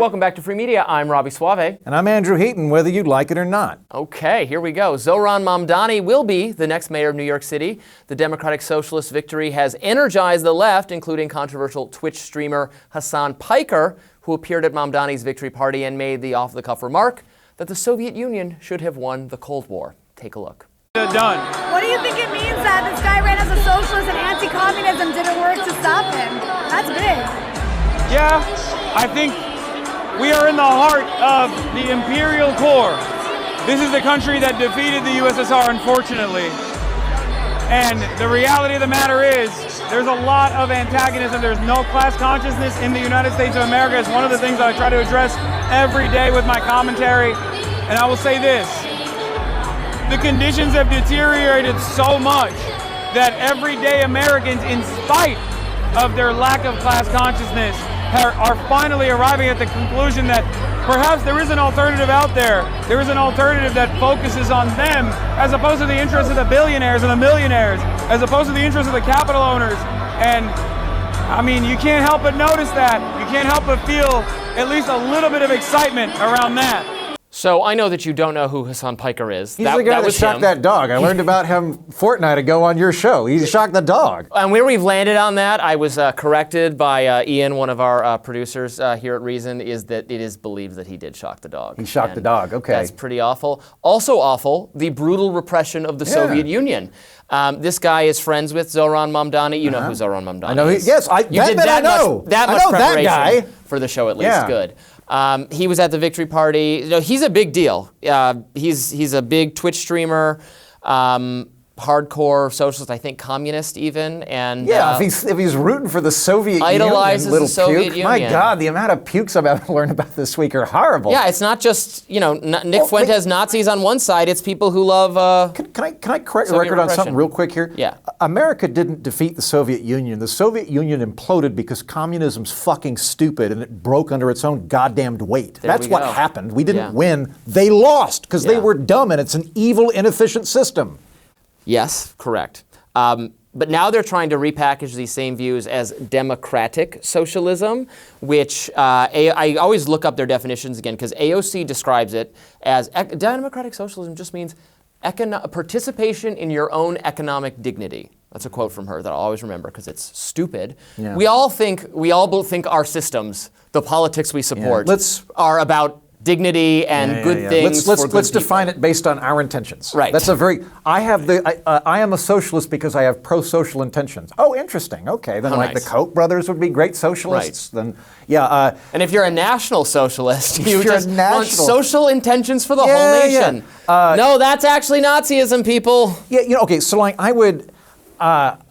welcome back to Free Media. I'm Robby Soave. And I'm Andrew Heaton, whether you like it or not. Okay, here we go. Zohran Mamdani will be the next mayor of New York City. The Democratic Socialist victory has energized the left, including controversial Twitch streamer Hasan Piker, who appeared at Mamdani's victory party and made the off-the-cuff remark that the Soviet Union should have won the Cold War. Take a look. Done. What do you think it means that this guy ran as a socialist and anti-communism didn't work to stop him? That's big. Yeah, I think we are in the heart of the imperial core. This is the country that defeated the USSR, unfortunately. And the reality of the matter is, there's a lot of antagonism. There's no class consciousness in the United States of America. It's one of the things that I try to address every day with my commentary. And I will say this. The conditions have deteriorated so much that everyday Americans, in spite of their lack of class consciousness, are finally arriving at the conclusion that perhaps there is an alternative out there. There is an alternative that focuses on them as opposed to the interests of the billionaires and the millionaires, as opposed to the interests of the capital owners. And I mean, you can't help but notice that. You can't help but feel at least a little bit of excitement around that. So I know that you don't know who Hasan Piker is. He's the guy that shot that dog. I learned about him a fortnight ago on your show. He shot the dog. And where we've landed on that, I was corrected by Ian, one of our producers here at Reason, is that it is believed that he did shock the dog. He shocked the dog, okay. That's pretty awful. Also awful, the brutal repression of the Soviet Union. This guy is friends with Zohran Mamdani. You know who Zohran Mamdani I know. is. Yes, I You did I know. That I much know preparation that guy. for the show, at least. Yeah. Good. He was at the victory party. You know, he's a big deal. He's a big Twitch streamer, hardcore socialist, I think communist even, and yeah. If he's rooting for the Soviet idolizes Union, little the Soviet puke. Union. My God, the amount of pukes I've learned about this week are horrible. Yeah, it's not just Nick Fuentes Nazis on one side. It's people who love. Can I correct the Soviet record on repression. something real quick here? Yeah. America didn't defeat the Soviet Union. The Soviet Union imploded because communism's fucking stupid and it broke under its own goddamned weight. That's what happened. We didn't win. They lost because they were dumb and it's an evil, inefficient system. Yes, correct. But now they're trying to repackage these same views as democratic socialism, which I always look up their definitions again because AOC describes it as democratic socialism just means participation in your own economic dignity. That's a quote from her that I'll always remember because it's stupid. Yeah. We all think our systems, the politics we support, are about dignity and good things. Let's define it based on our intentions. Right. That's I am a socialist because I have pro-social intentions. Oh, interesting. Okay, then the Koch brothers would be great socialists. Right. Then and if you're a national socialist, you just want social intentions for the whole nation. No, that's actually Nazism, people. Yeah. Okay. So I would.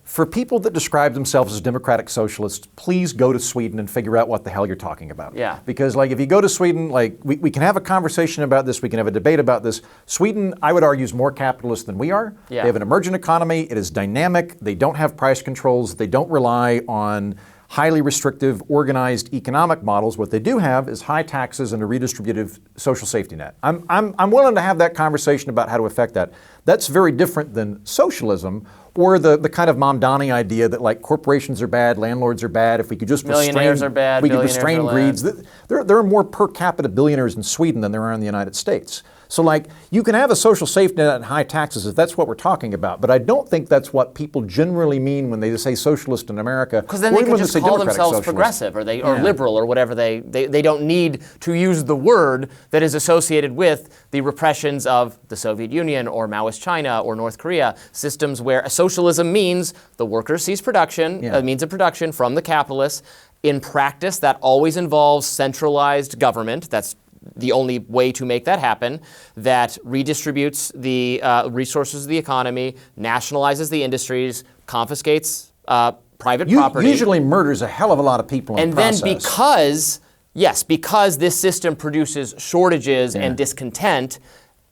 For people that describe themselves as democratic socialists, please go to Sweden and figure out what the hell you're talking about. Yeah. Because if you go to Sweden, we can have a conversation about this, we can have a debate about this. Sweden, I would argue, is more capitalist than we are. Yeah. They have an emergent economy, it is dynamic, they don't have price controls, they don't rely on highly restrictive, organized economic models. What they do have is high taxes and a redistributive social safety net. I'm willing to have that conversation about how to affect that. That's very different than socialism, or the kind of Mamdani idea that corporations are bad, landlords are bad. If we could just millionaires are bad, we could restrain greeds. There are more per capita billionaires in Sweden than there are in the United States. So you can have a social safety net and high taxes if that's what we're talking about, but I don't think that's what people generally mean when they say socialist in America. Because then they can just call themselves progressive or liberal or whatever. They don't need to use the word that is associated with the repressions of the Soviet Union or Maoist China or North Korea, systems where socialism means the worker sees production, means of production from the capitalists. In practice, that always involves centralized government. That's the only way to make that happen, that redistributes the resources of the economy, nationalizes the industries, confiscates private property. Usually murders a hell of a lot of people in the process. And then because this system produces shortages and discontent,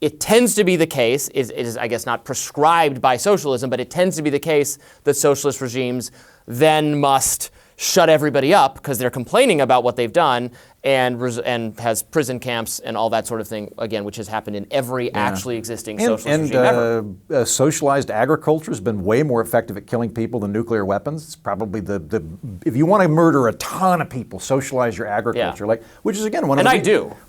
it tends to be the case, it is I guess not prescribed by socialism, but it tends to be the case that socialist regimes then must shut everybody up because they're complaining about what they've done and has prison camps and all that sort of thing, again, which has happened in every actually existing socialist regime ever. Socialized agriculture has been way more effective at killing people than nuclear weapons. It's probably if you want to murder a ton of people, socialize your agriculture, which is again one of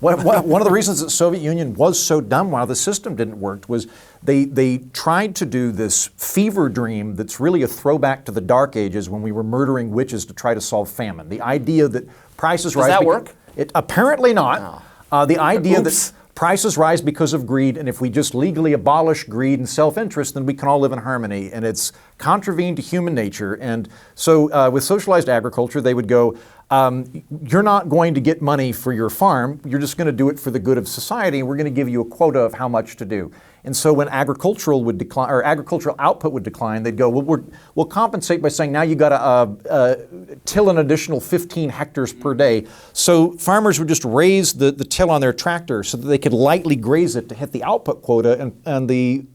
one of the reasons that the Soviet Union was so dumb while the system didn't work was they tried to do this fever dream that's really a throwback to the Dark Ages when we were murdering witches to try to solve famine. The idea that prices rise. Does that work? Apparently not. The idea that prices rise because of greed, and if we just legally abolish greed and self-interest, then we can all live in harmony. And it's contravened to human nature. And so with socialized agriculture, they would go, you're not going to get money for your farm. You're just going to do it for the good of society. And we're going to give you a quota of how much to do. And so when agricultural would decline, or agricultural output would decline, they'd go, well, we'll compensate by saying now you got to till an additional 15 hectares per day. So farmers would just raise the till on their tractor so that they could lightly graze it to hit the output quota, and the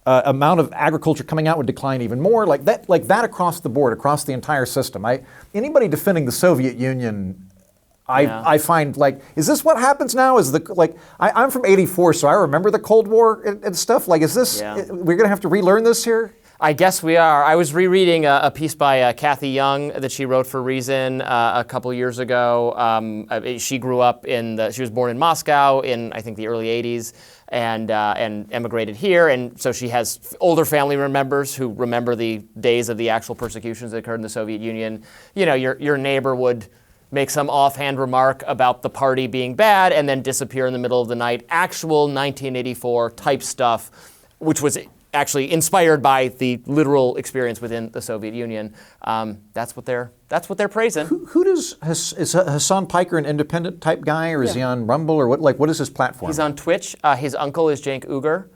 amount of agriculture coming out would decline even more, like that across the board, across the entire system. Anybody defending the Soviet Union, I find is this what happens now? I'm from '84, so I remember the Cold War and stuff. Is this we're going to have to relearn this here? I guess we are. I was rereading a piece by Kathy Young that she wrote for Reason a couple years ago. She grew up she was born in Moscow in, I think, the early 80s and emigrated here. And so she has older family members who remember the days of the actual persecutions that occurred in the Soviet Union. You know, your neighbor would make some offhand remark about the party being bad and then disappear in the middle of the night. Actual 1984 type stuff, which was actually inspired by the literal experience within the Soviet Union. That's what they're praising. Is Hasan Piker an independent type guy, or is he on Rumble, or what is his platform? He's on Twitch. His uncle is Cenk Uygur,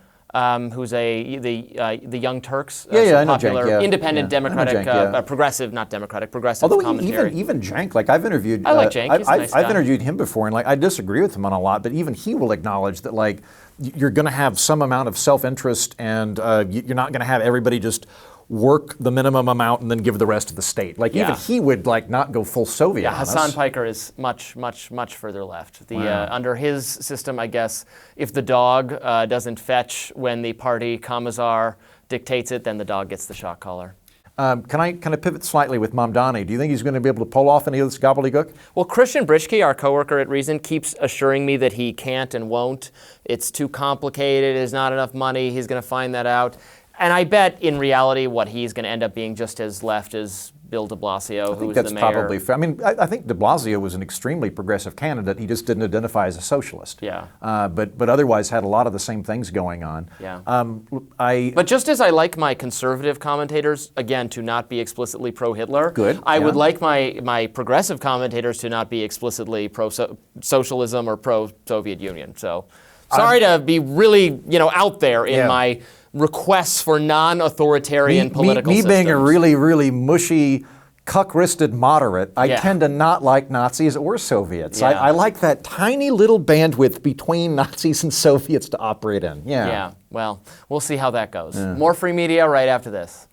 who's the Young Turks, I know popular Cenk, independent democratic, progressive, not democratic, progressive commentary. Although even Cenk, I've interviewed. I like Cenk. He's a nice guy. I've interviewed him before, and I disagree with him on a lot, but even he will acknowledge that you're going to have some amount of self-interest, and you're not going to have everybody just work the minimum amount and then give the rest to the state. Even he would not go full Soviet on Hasan us. Piker is much, much, much further left. Under his system, I guess, if the dog doesn't fetch when the party commissar dictates it, then the dog gets the shot collar. Can I pivot slightly with Mamdani? Do you think he's going to be able to pull off any of this gobbledygook? Well, Christian Britschke, our coworker at Reason, keeps assuring me that he can't and won't. It's too complicated. There's not enough money. He's going to find that out. And I bet in reality what he's going to end up being just as left as Bill de Blasio, who was the mayor. That's probably fair. I mean, I think de Blasio was an extremely progressive candidate. He just didn't identify as a socialist. Yeah. But otherwise had a lot of the same things going on. Yeah. But just as I like my conservative commentators, again, to not be explicitly pro-Hitler, I would like my progressive commentators to not be explicitly pro-socialism or pro-Soviet Union. So sorry to be really, out there in my requests for non-authoritarian political systems. Me being a really, really mushy, cuck-wristed moderate, I tend to not like Nazis or Soviets. Yeah. I like that tiny little bandwidth between Nazis and Soviets to operate in. Yeah, well, we'll see how that goes. More free media right after this.